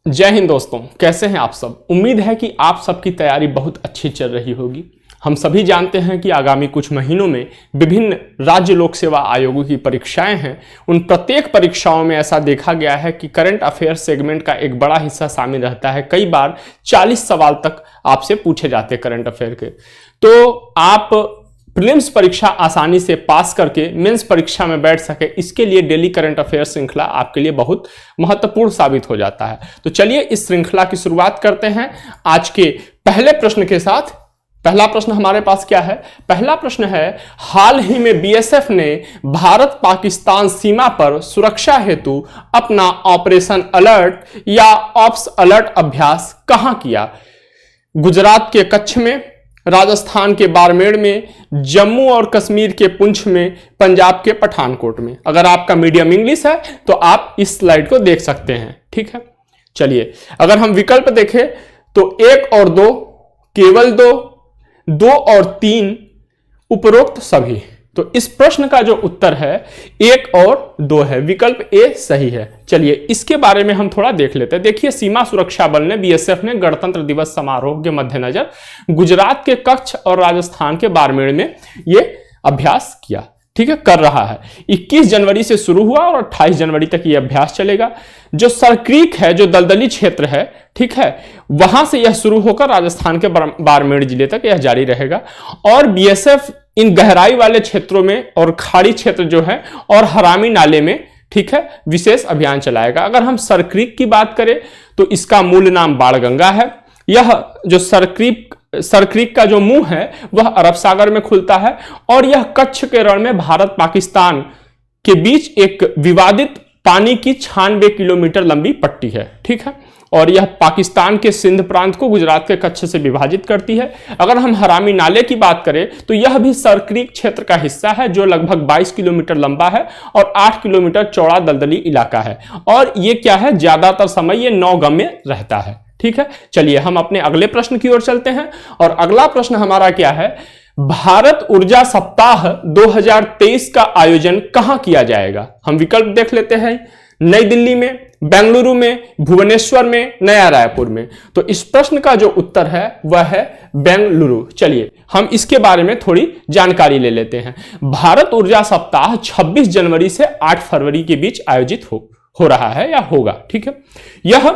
जय हिंद दोस्तों, कैसे हैं आप सब। उम्मीद है कि आप सबकी तैयारी बहुत अच्छी चल रही होगी। हम सभी जानते हैं कि आगामी कुछ महीनों में विभिन्न राज्य लोक सेवा आयोगों की परीक्षाएं हैं। उन प्रत्येक परीक्षाओं में ऐसा देखा गया है कि करंट अफेयर सेगमेंट का एक बड़ा हिस्सा शामिल रहता है। कई बार 40 सवाल तक आपसे पूछे जाते हैं करंट अफेयर के। तो आप प्रीलिम्स परीक्षा आसानी से पास करके मेंस परीक्षा में बैठ सके, इसके लिए डेली करंट अफेयर श्रृंखला आपके लिए बहुत महत्वपूर्ण साबित हो जाता है। तो चलिए इस श्रृंखला की शुरुआत करते हैं आज के पहले प्रश्न के साथ। पहला प्रश्न हमारे पास क्या है? पहला प्रश्न है, हाल ही में बीएसएफ ने भारत पाकिस्तान सीमा पर सुरक्षा हेतु अपना ऑपरेशन अलर्ट या ऑप्स अलर्ट अभ्यास कहां किया? गुजरात के कच्छ में, राजस्थान के बाड़मेर में, जम्मू और कश्मीर के पुंछ में, पंजाब के पठानकोट में। अगर आपका मीडियम इंग्लिश है तो आप इस स्लाइड को देख सकते हैं। ठीक है, चलिए अगर हम विकल्प देखें तो 1 और 2, केवल 2 और 3, उपरोक्त सभी। तो इस प्रश्न का जो उत्तर है 1 और 2 है, विकल्प ए सही है। चलिए इसके बारे में हम थोड़ा देख लेते हैं। देखिए, सीमा सुरक्षा बल ने बीएसएफ ने गणतंत्र दिवस समारोह के मद्देनजर गुजरात के कच्छ और राजस्थान के बाड़मेर में यह अभ्यास किया। ठीक है, कर रहा है। 21 जनवरी से शुरू हुआ और 28 जनवरी तक यह अभ्यास चलेगा। जो सरक्रीक है, जो दलदली क्षेत्र है, ठीक है, वहां से यह शुरू होकर राजस्थान के बाड़मेर जिले तक यह जारी रहेगा। और बीएसएफ इन गहराई वाले क्षेत्रों में और खाड़ी क्षेत्र जो है और हरामी नाले में, ठीक है, विशेष अभियान चलाएगा। अगर हम सरक्रीक की बात करें तो इसका मूल नाम बाणगंगा है। यह जो सरक्रीक का जो मुंह है वह अरब सागर में खुलता है और यह कच्छ के रण में भारत पाकिस्तान के बीच एक विवादित पानी की 96 किलोमीटर लंबी पट्टी है। ठीक है, और यह पाकिस्तान के सिंध प्रांत को गुजरात के कच्छ से विभाजित करती है। अगर हम हरामी नाले की बात करें तो यह भी सरक्रीक क्षेत्र का हिस्सा है, जो लगभग 22 किलोमीटर लंबा है और 8 किलोमीटर चौड़ा दलदली इलाका है। और ये क्या है, ज्यादातर समय ये नौगम में रहता है। ठीक है, चलिए हम अपने अगले प्रश्न की ओर चलते हैं। और अगला प्रश्न हमारा क्या है? भारत ऊर्जा सप्ताह 2023 का आयोजन कहां किया जाएगा? हम विकल्प देख लेते हैं। नई दिल्ली में, बेंगलुरु में, भुवनेश्वर में, नया रायपुर में। तो इस प्रश्न का जो उत्तर है वह है बेंगलुरु। चलिए हम इसके बारे में थोड़ी जानकारी ले लेते हैं। भारत ऊर्जा सप्ताह 26 जनवरी से 8 फरवरी के बीच आयोजित हो रहा है या होगा। ठीक है, यह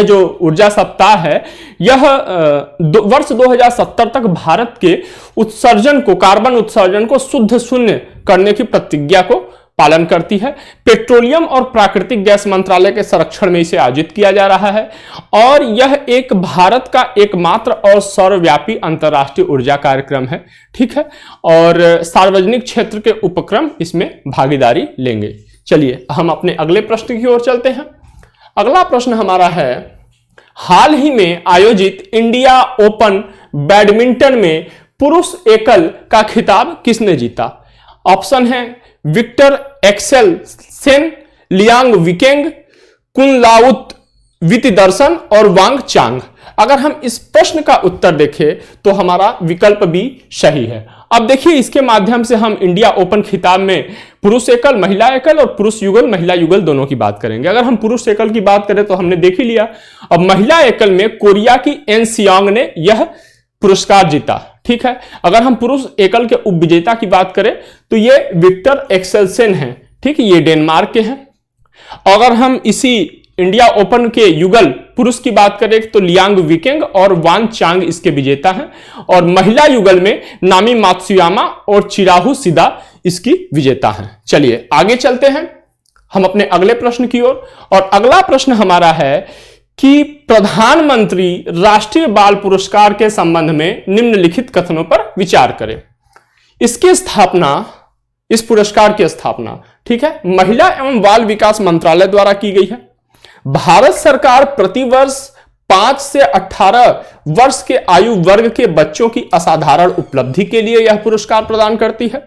जो ऊर्जा सप्ताह है, यह वर्ष 2070 तक भारत के उत्सर्जन को, कार्बन उत्सर्जन को शुद्ध शून्य करने की प्रतिज्ञा को पालन करती है। पेट्रोलियम और प्राकृतिक गैस मंत्रालय के संरक्षण में इसे आयोजित किया जा रहा है और यह एक भारत का एकमात्र और सर्वव्यापी अंतर्राष्ट्रीय ऊर्जा कार्यक्रम है। ठीक है, और सार्वजनिक क्षेत्र के उपक्रम इसमें भागीदारी लेंगे। चलिए हम अपने अगले प्रश्न की ओर चलते हैं। अगला प्रश्न हमारा है, हाल ही में आयोजित इंडिया ओपन बैडमिंटन में पुरुष एकल का खिताब किसने जीता? ऑप्शन है विक्टर एक्सेलसेन, लियांग विकेंग, कुनलाउत वितिदर्शन और वांग चांग। अगर हम इस प्रश्न का उत्तर देखें तो हमारा विकल्प भी सही है। अब देखिए, इसके माध्यम से हम इंडिया ओपन खिताब में पुरुष एकल, महिला एकल और पुरुष युगल, महिला युगल दोनों की बात करेंगे। अगर हम पुरुष एकल की बात करें तो हमने देख ही लिया। अब महिला एकल में कोरिया की एन सियांग ने यह पुरस्कार जीता। ठीक है, अगर हम पुरुष एकल के उपविजेता की बात करें तो ये विक्टर एक्सेलसेन हैं। ठीक है, ये डेनमार्क के हैं। अगर हम इसी इंडिया ओपन के युगल पुरुष की बात करें तो लियांग विकेंग और वांग चांग इसके विजेता हैं। और महिला युगल में नामी मात्सुयामा और चिराहु सिदा इसकी विजेता हैं। चलिए आगे चलते हैं हम अपने अगले प्रश्न की ओर। और अगला प्रश्न हमारा है कि प्रधानमंत्री राष्ट्रीय बाल पुरस्कार के संबंध में निम्नलिखित कथनों पर विचार करें। इसकी स्थापना, इस पुरस्कार की स्थापना, ठीक है, महिला एवं बाल विकास मंत्रालय द्वारा की गई है। भारत सरकार प्रतिवर्ष 5 से 18 वर्ष के आयु वर्ग के बच्चों की असाधारण उपलब्धि के लिए यह पुरस्कार प्रदान करती है।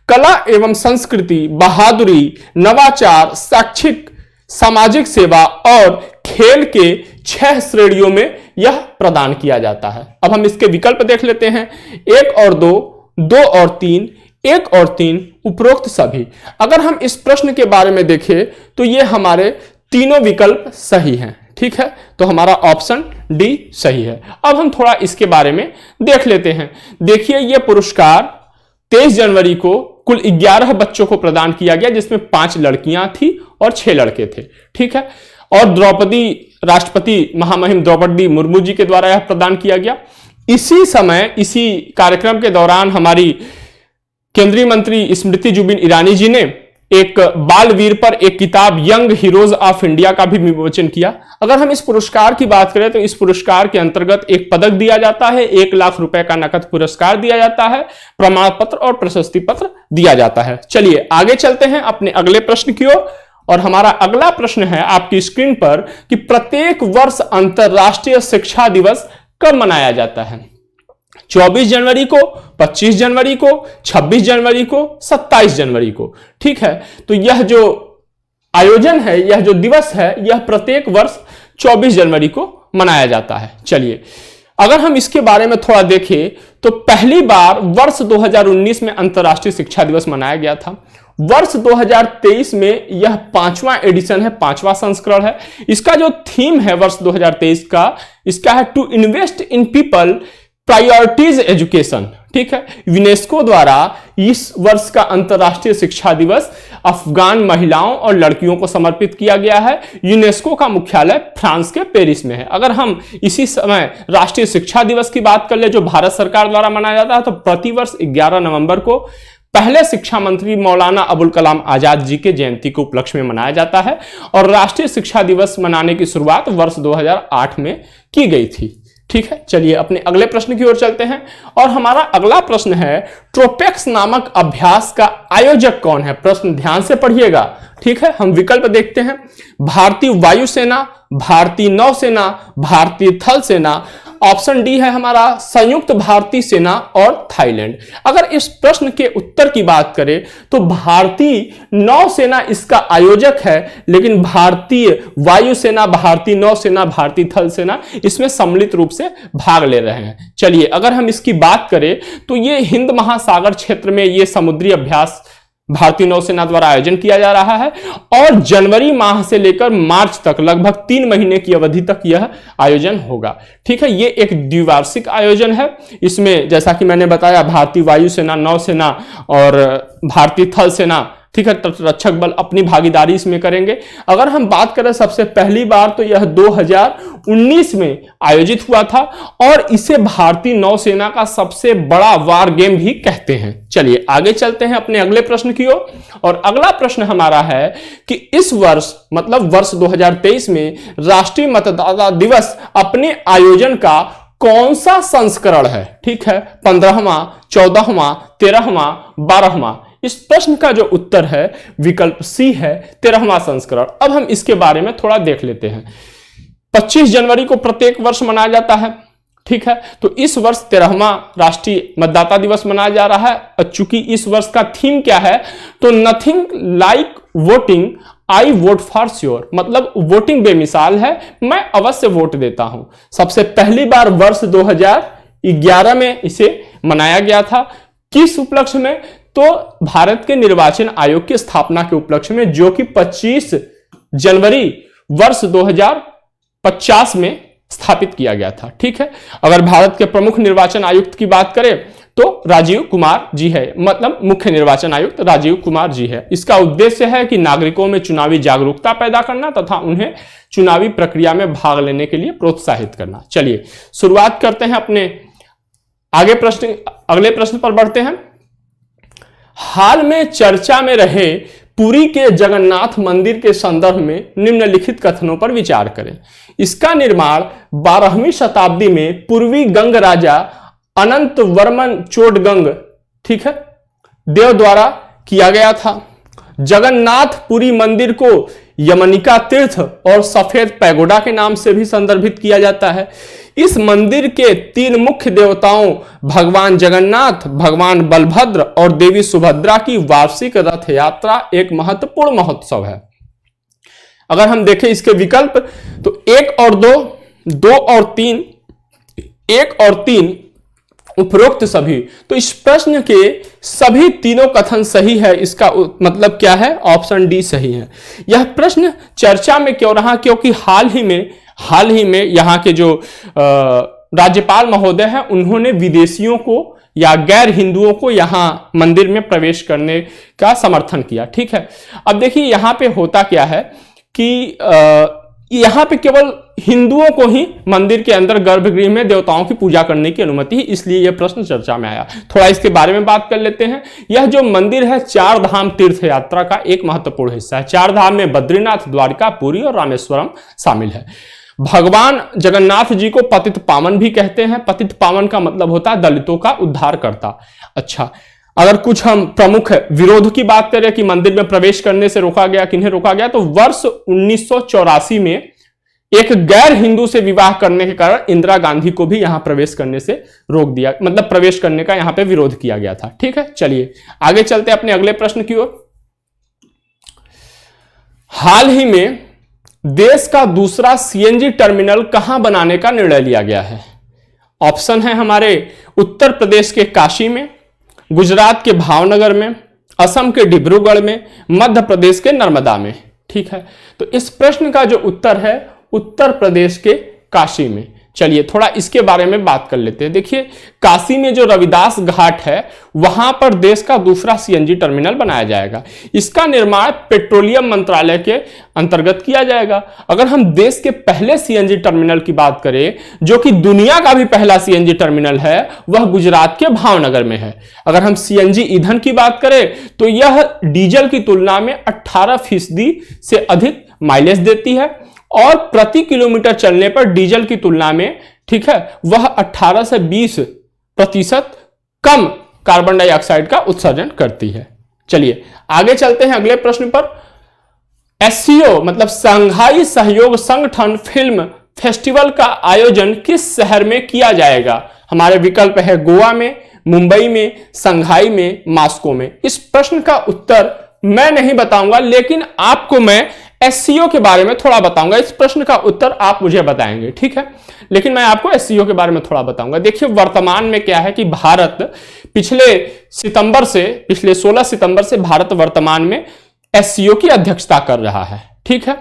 कला एवं संस्कृति, बहादुरी, नवाचार, शैक्षिक, सामाजिक सेवा और खेल के 6 श्रेणियों में यह प्रदान किया जाता है। अब हम इसके विकल्प देख लेते हैं। 1 और 2, 2 और 3, 1 और 3, उपरोक्त सभी। अगर हम इस प्रश्न के बारे में देखें तो ये हमारे तीनों विकल्प सही हैं। ठीक है, तो हमारा ऑप्शन डी सही है। अब हम थोड़ा इसके बारे में देख लेते हैं। देखिए, यह पुरस्कार 23 जनवरी को कुल 11 बच्चों को प्रदान किया गया, जिसमें 5 लड़कियां थी और 6 लड़के थे। ठीक है, और राष्ट्रपति महामहिम द्रौपदी मुर्मू जी के द्वारा यह प्रदान किया गया। इसी समय, इसी कार्यक्रम के दौरान हमारी केंद्रीय मंत्री स्मृति जुबिन ईरानी जी ने एक बालवीर पर एक किताब यंग हीरोज ऑफ इंडिया का भी विमोचन किया। अगर हम इस पुरस्कार की बात करें तो इस पुरस्कार के अंतर्गत एक पदक दिया जाता है, 1 लाख रुपए का नकद पुरस्कार दिया जाता है, प्रमाण पत्र और प्रशस्ति पत्र दिया जाता है। चलिए आगे चलते हैं अपने अगले प्रश्न की ओर। और हमारा अगला प्रश्न है आपकी स्क्रीन पर कि प्रत्येक वर्ष अंतरराष्ट्रीय शिक्षा दिवस कब मनाया जाता है? 24 जनवरी को, 25 जनवरी को, 26 जनवरी को, 27 जनवरी को। ठीक है, तो यह जो आयोजन है, यह जो दिवस है, यह प्रत्येक वर्ष 24 जनवरी को मनाया जाता है। चलिए, अगर हम इसके बारे में थोड़ा देखें तो पहली बार वर्ष 2019 में अंतरराष्ट्रीय शिक्षा दिवस मनाया गया था। वर्ष 2023 में यह 5वां एडिशन है, 5वां संस्करण है। इसका जो थीम है वर्ष 2023 का, इसका है to invest in people priorities education. ठीक है, यूनेस्को द्वारा इस वर्ष का अंतरराष्ट्रीय शिक्षा दिवस अफगान महिलाओं और लड़कियों को समर्पित किया गया है। यूनेस्को का मुख्यालय फ्रांस के पेरिस में है। अगर हम इसी समय राष्ट्रीय शिक्षा दिवस की बात कर ले, जो भारत सरकार द्वारा मनाया जाता है, तो प्रतिवर्ष 11 नवंबर को पहले शिक्षा मंत्री मौलाना अबुल कलाम आजाद जी के जयंती के उपलक्ष्य में मनाया जाता है। और राष्ट्रीय शिक्षा दिवस मनाने की शुरुआत वर्ष 2008 में की गई थी। ठीक है, चलिए अपने अगले प्रश्न की ओर चलते हैं। और हमारा अगला प्रश्न है, ट्रोपेक्स नामक अभ्यास का आयोजक कौन है? प्रश्न ध्यान से पढ़िएगा। ठीक है, हम विकल्प देखते हैं। भारतीय वायुसेना, भारतीय नौसेना, भारतीय थल सेना। ऑप्शन डी है हमारा संयुक्त भारतीय सेना और थाईलैंड। अगर इस प्रश्न के उत्तर की बात करें तो भारतीय नौसेना इसका आयोजक है, लेकिन भारतीय वायुसेना, भारतीय नौसेना, भारतीय थल सेना इसमें सम्मिलित रूप से भाग ले रहे हैं। चलिए, अगर हम इसकी बात करें तो ये हिंद महासागर क्षेत्र में ये समुद्री अभ्यास भारतीय नौसेना द्वारा आयोजन किया जा रहा है। और जनवरी माह से लेकर मार्च तक लगभग 3 महीने की अवधि तक यह आयोजन होगा। ठीक है, ये एक द्विवार्षिक आयोजन है। इसमें जैसा कि मैंने बताया, भारतीय वायुसेना, नौसेना और भारतीय थल सेना, ठीक है, तटरक्षक बल अपनी भागीदारी इसमें करेंगे। अगर हम बात करें सबसे पहली बार तो यह 2019 में आयोजित हुआ था और इसे भारतीय नौसेना का सबसे बड़ा वार गेम भी कहते हैं। चलिए आगे चलते हैं अपने अगले प्रश्न की ओर। और अगला प्रश्न हमारा है कि इस वर्ष मतलब वर्ष 2023 में राष्ट्रीय मतदाता दिवस अपने आयोजन का कौन सा संस्करण है? ठीक है, 15वां, 14वां, 13वां, 12वां। इस प्रश्न का जो उत्तर है विकल्प सी है, 13वां संस्करण। अब हम इसके बारे में थोड़ा देख लेते हैं। 25 जनवरी को प्रत्येक वर्ष मनाया जाता है। ठीक है, तो इस वर्ष 13वां राष्ट्रीय मतदाता दिवस मनाया जा रहा है। चूंकि इस वर्ष का थीम क्या है, तो nothing like voting, I vote for sure, मतलब वोटिंग बेमिसाल है, मैं अवश्य वोट देता हूं। सबसे पहली बार वर्ष 2011 में इसे मनाया गया था। किस उपलक्ष्य में? तो भारत के निर्वाचन आयोग की स्थापना के उपलक्ष्य में, जो कि 25 जनवरी वर्ष 2050 में स्थापित किया गया था। ठीक है, अगर भारत के प्रमुख निर्वाचन आयुक्त की बात करें तो राजीव कुमार जी है, मतलब मुख्य निर्वाचन आयुक्त राजीव कुमार जी है। इसका उद्देश्य है कि नागरिकों में चुनावी जागरूकता पैदा करना तथा उन्हें चुनावी प्रक्रिया में भाग लेने के लिए प्रोत्साहित करना। चलिए शुरुआत करते हैं अपने अगले प्रश्न पर बढ़ते हैं। हाल में चर्चा में रहे पुरी के जगन्नाथ मंदिर के संदर्भ में निम्नलिखित कथनों पर विचार करें। इसका निर्माण 12वीं शताब्दी में पूर्वी गंग राजा अनंत वर्मन चोडगंग, ठीक है, देव द्वारा किया गया था। जगन्नाथ पुरी मंदिर को यमनिका तीर्थ और सफेद पैगोडा के नाम से भी संदर्भित किया जाता है। इस मंदिर के 3 मुख्य देवताओं भगवान जगन्नाथ, भगवान बलभद्र और देवी सुभद्रा की वार्षिक रथ यात्रा एक महत्वपूर्ण महोत्सव है। अगर हम देखें इसके विकल्प तो 1 और 2, 2 और 3, 1 और 3 उपरोक्त सभी। तो इस प्रश्न के सभी तीनों कथन सही है, इसका मतलब क्या है? ऑप्शन डी सही है। यह प्रश्न चर्चा में क्यों रहा? क्योंकि हाल ही में यहाँ के जो राज्यपाल महोदय हैं, उन्होंने विदेशियों को या गैर हिंदुओं को यहां मंदिर में प्रवेश करने का समर्थन किया। ठीक है, अब देखिए यहां पे होता क्या है कि यहां पे केवल हिंदुओं को ही मंदिर के अंदर गर्भगृह में देवताओं की पूजा करने की अनुमति है, इसलिए यह प्रश्न चर्चा में आया। थोड़ा इसके बारे में बात कर लेते हैं। यह जो मंदिर है, चार धाम तीर्थ यात्रा का एक महत्वपूर्ण हिस्सा है। चार धाम में बद्रीनाथ, द्वारका, पुरी और रामेश्वरम शामिल है। भगवान जगन्नाथ जी को पतित पावन भी कहते हैं। पतित पावन का मतलब होता है दलितों का उद्धार करता। अच्छा, अगर कुछ हम प्रमुख विरोध की बात करें कि मंदिर में प्रवेश करने से रोका गया, किन्हें रोका गया, तो वर्ष 1984 में एक गैर हिंदू से विवाह करने के कारण इंदिरा गांधी को भी यहां प्रवेश करने से रोक दिया, मतलब प्रवेश करने का यहां पे विरोध किया गया था। ठीक है, चलिए आगे चलते अपने अगले प्रश्न की ओर। हाल ही में देश का दूसरा सीएनजी टर्मिनल कहां बनाने का निर्णय लिया गया है? ऑप्शन है हमारे उत्तर प्रदेश के काशी में, गुजरात के भावनगर में, असम के डिब्रूगढ़ में, मध्य प्रदेश के नर्मदा में। ठीक है, तो इस प्रश्न का जो उत्तर है उत्तर प्रदेश के काशी में। चलिए थोड़ा इसके बारे में बात कर लेते हैं। देखिए, काशी में जो रविदास घाट है, वहां पर देश का दूसरा सीएनजी टर्मिनल बनाया जाएगा। इसका निर्माण पेट्रोलियम मंत्रालय के अंतर्गत किया जाएगा। अगर हम देश के पहले सीएनजी टर्मिनल की बात करें, जो कि दुनिया का भी पहला सीएनजी टर्मिनल है, वह गुजरात के भावनगर में है। अगर हम सीएनजी ईंधन की बात करें तो यह डीजल की तुलना में 18% से अधिक माइलेज देती है और प्रति किलोमीटर चलने पर डीजल की तुलना में, ठीक है, वह 18 से 20% कम कार्बन डाइऑक्साइड का उत्सर्जन करती है। चलिए आगे चलते हैं अगले प्रश्न पर। एससीओ मतलब शंघाई सहयोग संगठन फिल्म फेस्टिवल का आयोजन किस शहर में किया जाएगा? हमारे विकल्प है गोवा में, मुंबई में, शंघाई में, मॉस्को में। इस प्रश्न का उत्तर मैं नहीं बताऊंगा, लेकिन आपको मैं एससीओ के बारे में थोड़ा बताऊंगा। इस प्रश्न का उत्तर आप मुझे बताएंगे, ठीक है, लेकिन मैं आपको एससीओ के बारे में थोड़ा बताऊंगा। देखिए वर्तमान में क्या है कि भारत पिछले 16 सितंबर से भारत वर्तमान में एससीओ की अध्यक्षता कर रहा है। ठीक है,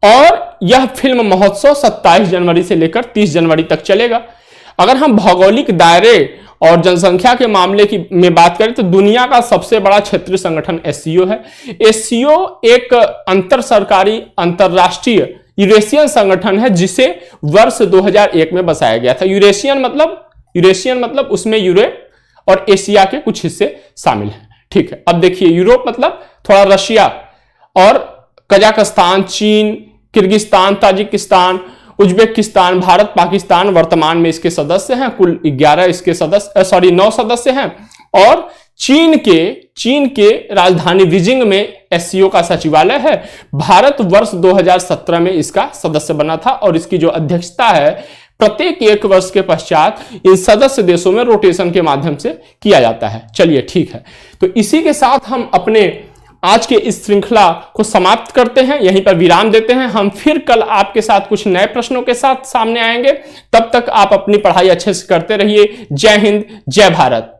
और यह फिल्म महोत्सव 27 जनवरी से लेकर 30 जनवरी तक चलेगा। अगर हम भौगोलिक दायरे और जनसंख्या के मामले में बात करें तो दुनिया का सबसे बड़ा क्षेत्रीय संगठन एससीओ है। एससीओ एक अंतर सरकारी अंतरराष्ट्रीय यूरेशियन संगठन है, जिसे वर्ष 2001 में बसाया गया था। यूरेशियन मतलब उसमें यूरोप और एशिया के कुछ हिस्से शामिल हैं। ठीक है, अब देखिए यूरोप मतलब थोड़ा रशिया और कजाकिस्तान, चीन, Kyrgyzstan, Tajikistan, Uzbekistan, Bharat, Pakistan वर्तमान में इसके सदस्य हैं। कुल 9 सदस्य हैं। और चीन के राजधानी बीजिंग में एससीओ का सचिवालय है। भारत वर्ष 2017 में इसका सदस्य बना था और इसकी जो अध्यक्षता है प्रत्येक 1 वर्ष के पश्चात इन सदस्य देशों में रोटेशन के माध्यम से किया जाता है। चलिए ठीक है, तो इसी के साथ हम अपने आज के इस श्रृंखला को समाप्त करते हैं, यहीं पर विराम देते हैं। हम फिर कल आपके साथ कुछ नए प्रश्नों के साथ सामने आएंगे। तब तक आप अपनी पढ़ाई अच्छे से करते रहिए। जय हिंद, जय भारत।